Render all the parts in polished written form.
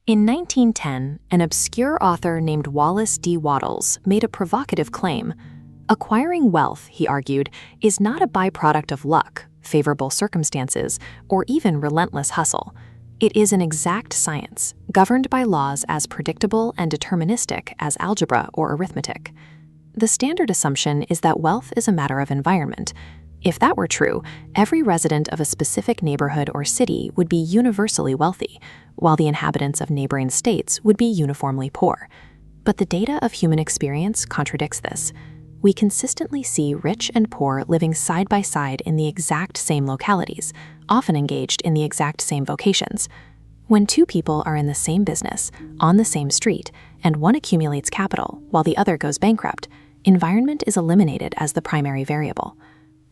In 1910, an obscure author named Wallace D. Wattles made a provocative claim. Acquiring wealth, he argued, is not a byproduct of luck, favorable circumstances, or even relentless hustle. It is an exact science, governed by laws as predictable and deterministic as algebra or arithmetic. The standard assumption is that wealth is a matter of environment. If that were true, every resident of a specific neighborhood or city would be universally wealthy, while the inhabitants of neighboring states would be uniformly poor. But the data of human experience contradicts this. We consistently see rich and poor living side by side in the exact same localities, often engaged in the exact same vocations. When two people are in the same business, on the same street, and one accumulates capital while the other goes bankrupt, environment is eliminated as the primary variable.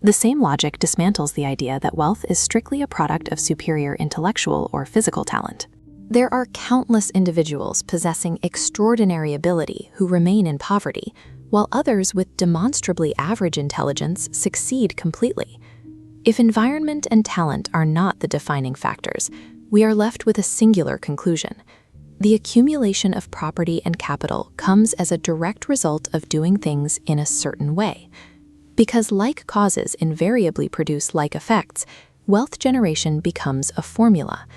The same logic dismantles the idea that wealth is strictly a product of superior intellectual or physical talent. There are countless individuals possessing extraordinary ability who remain in poverty, while others with demonstrably average intelligence succeed completely. If environment and talent are not the defining factors, we are left with a singular conclusion. The accumulation of property and capital comes as a direct result of doing things in a certain way. Because like causes invariably produce like effects, wealth generation becomes a formula.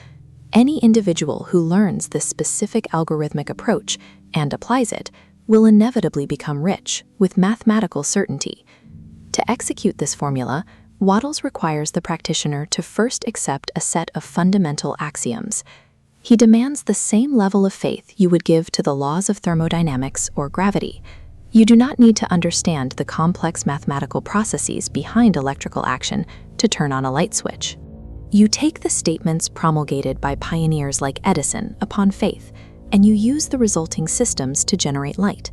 Any individual who learns this specific algorithmic approach and applies it will inevitably become rich with mathematical certainty. To execute this formula, Wattles requires the practitioner to first accept a set of fundamental axioms. He demands the same level of faith you would give to the laws of thermodynamics or gravity. You do not need to understand the complex mathematical processes behind electrical action to turn on a light switch. You take the statements promulgated by pioneers like Edison upon faith, and you use the resulting systems to generate light.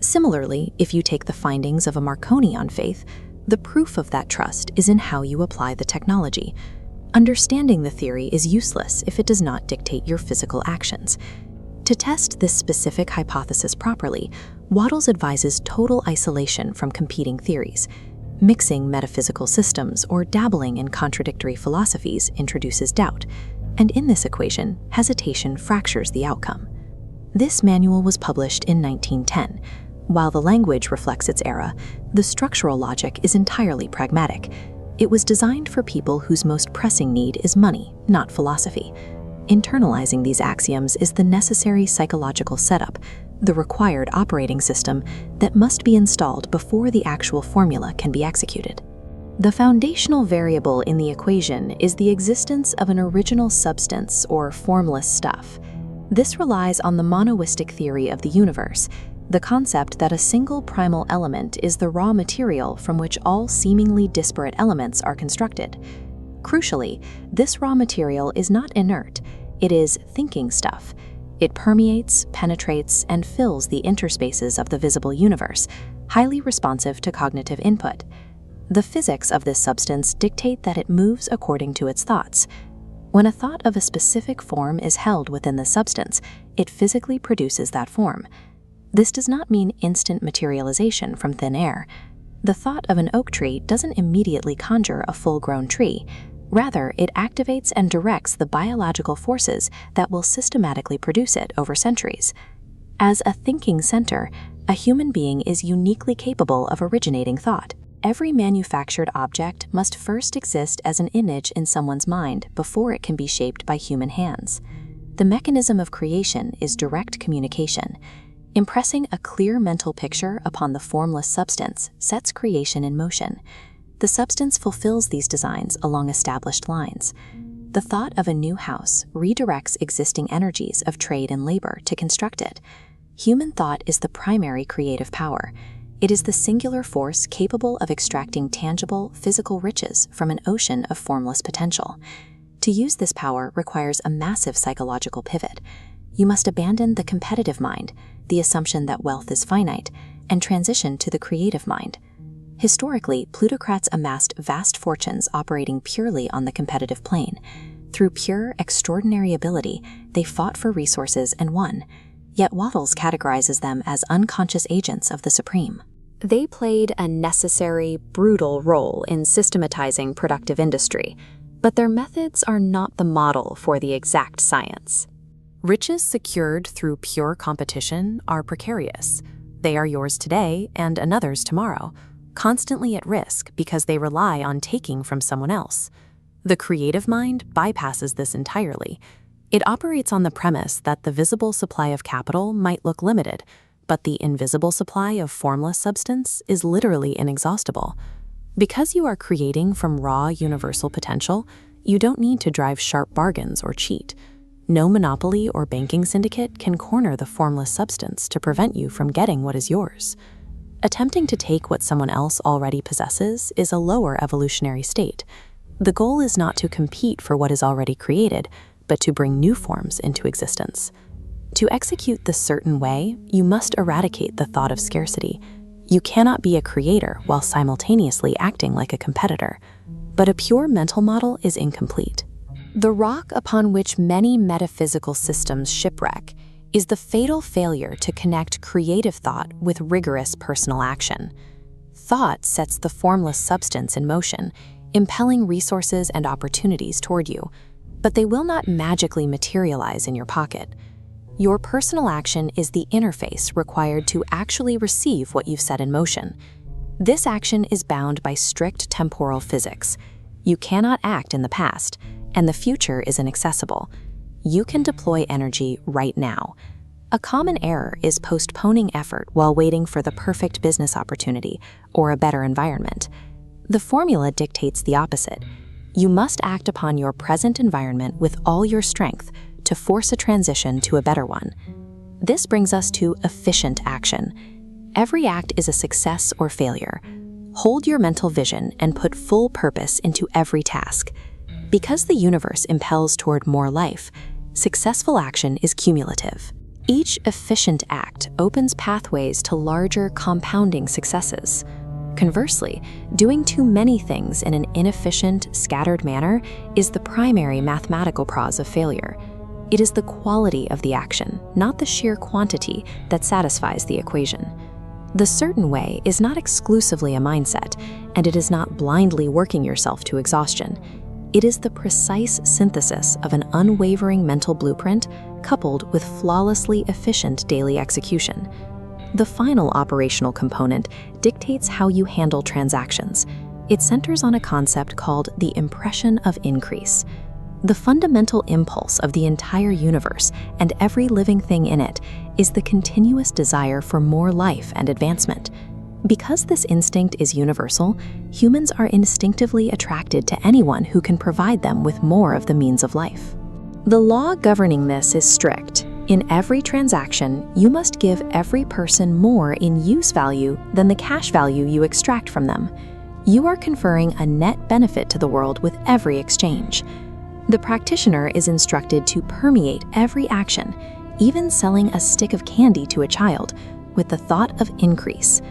Similarly, if you take the findings of a Marconi on faith, the proof of that trust is in how you apply the technology. Understanding the theory is useless if it does not dictate your physical actions. To test this specific hypothesis properly, Wattles advises total isolation from competing theories. Mixing metaphysical systems or dabbling in contradictory philosophies introduces doubt, and in this equation, hesitation fractures the outcome. This manual was published in 1910. While the language reflects its era, the structural logic is entirely pragmatic. It was designed for people whose most pressing need is money, not philosophy. Internalizing these axioms is the necessary psychological setup, the required operating system that must be installed before the actual formula can be executed. The foundational variable in the equation is the existence of an original substance or formless stuff. This relies on the monoistic theory of the universe, the concept that a single primal element is the raw material from which all seemingly disparate elements are constructed. Crucially, this raw material is not inert, it is thinking stuff. It permeates, penetrates, and fills the interspaces of the visible universe, highly responsive to cognitive input. The physics of this substance dictate that it moves according to its thoughts. When a thought of a specific form is held within the substance, it physically produces that form. This does not mean instant materialization from thin air. The thought of an oak tree doesn't immediately conjure a full-grown tree. Rather, it activates and directs the biological forces that will systematically produce it over centuries. As a thinking center, a human being is uniquely capable of originating thought. Every manufactured object must first exist as an image in someone's mind before it can be shaped by human hands. The mechanism of creation is direct communication. Impressing a clear mental picture upon the formless substance sets creation in motion. The substance fulfills these designs along established lines. The thought of a new house redirects existing energies of trade and labor to construct it. Human thought is the primary creative power. It is the singular force capable of extracting tangible, physical riches from an ocean of formless potential. To use this power requires a massive psychological pivot. You must abandon the competitive mind, the assumption that wealth is finite, and transition to the creative mind. Historically, plutocrats amassed vast fortunes operating purely on the competitive plane. Through pure, extraordinary ability, they fought for resources and won. Yet Wattles categorizes them as unconscious agents of the supreme. They played a necessary, brutal role in systematizing productive industry, but their methods are not the model for the exact science. Riches secured through pure competition are precarious. They are yours today and another's tomorrow, constantly at risk because they rely on taking from someone else. The creative mind bypasses this entirely. It operates on the premise that the visible supply of capital might look limited, but the invisible supply of formless substance is literally inexhaustible. Because you are creating from raw universal potential, you don't need to drive sharp bargains or cheat. No monopoly or banking syndicate can corner the formless substance to prevent you from getting what is yours. Attempting to take what someone else already possesses is a lower evolutionary state. The goal is not to compete for what is already created, but to bring new forms into existence. To execute this certain way, you must eradicate the thought of scarcity. You cannot be a creator while simultaneously acting like a competitor. But a pure mental model is incomplete. The rock upon which many metaphysical systems shipwreck is the fatal failure to connect creative thought with rigorous personal action. Thought sets the formless substance in motion, impelling resources and opportunities toward you, but they will not magically materialize in your pocket. Your personal action is the interface required to actually receive what you've set in motion. This action is bound by strict temporal physics. You cannot act in the past, and the future is inaccessible. You can deploy energy right now. A common error is postponing effort while waiting for the perfect business opportunity or a better environment. The formula dictates the opposite. You must act upon your present environment with all your strength to force a transition to a better one. This brings us to efficient action. Every act is a success or failure. Hold your mental vision and put full purpose into every task. Because the universe impels toward more life, successful action is cumulative. Each efficient act opens pathways to larger compounding successes. Conversely, doing too many things in an inefficient, scattered manner is the primary mathematical cause of failure. It is the quality of the action, not the sheer quantity, that satisfies the equation. The certain way is not exclusively a mindset, and it is not blindly working yourself to exhaustion. It is the precise synthesis of an unwavering mental blueprint coupled with flawlessly efficient daily execution. The final operational component dictates how you handle transactions. It centers on a concept called the impression of increase. The fundamental impulse of the entire universe and every living thing in it is the continuous desire for more life and advancement. Because this instinct is universal, humans are instinctively attracted to anyone who can provide them with more of the means of life. The law governing this is strict. In every transaction, you must give every person more in use value than the cash value you extract from them. You are conferring a net benefit to the world with every exchange. The practitioner is instructed to permeate every action, even selling a stick of candy to a child, with the thought of increase.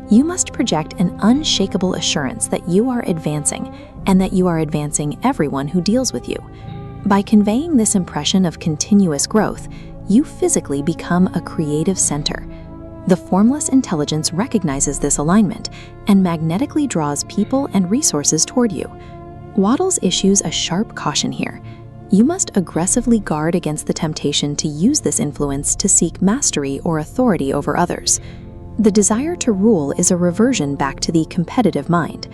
You must project an unshakable assurance that you are advancing and that you are advancing everyone who deals with you. By conveying this impression of continuous growth, you physically become a creative center. The formless intelligence recognizes this alignment and magnetically draws people and resources toward you. Wattles issues a sharp caution here. You must aggressively guard against the temptation to use this influence to seek mastery or authority over others. The desire to rule is a reversion back to the competitive mind.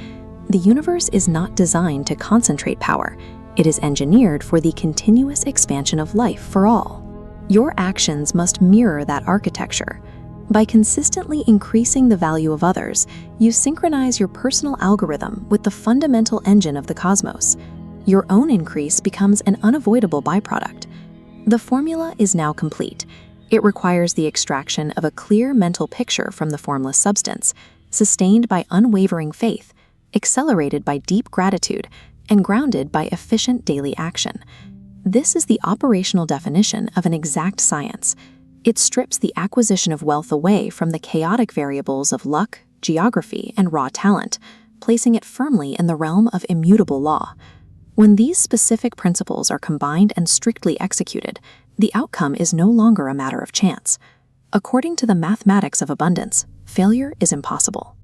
The universe is not designed to concentrate power. It is engineered for the continuous expansion of life for all. Your actions must mirror that architecture. By consistently increasing the value of others, you synchronize your personal algorithm with the fundamental engine of the cosmos. Your own increase becomes an unavoidable byproduct. The formula is now complete. It requires the extraction of a clear mental picture from the formless substance, sustained by unwavering faith, accelerated by deep gratitude, and grounded by efficient daily action. This is the operational definition of an exact science. It strips the acquisition of wealth away from the chaotic variables of luck, geography, and raw talent, placing it firmly in the realm of immutable law. When these specific principles are combined and strictly executed, the outcome is no longer a matter of chance. According to the mathematics of abundance, failure is impossible.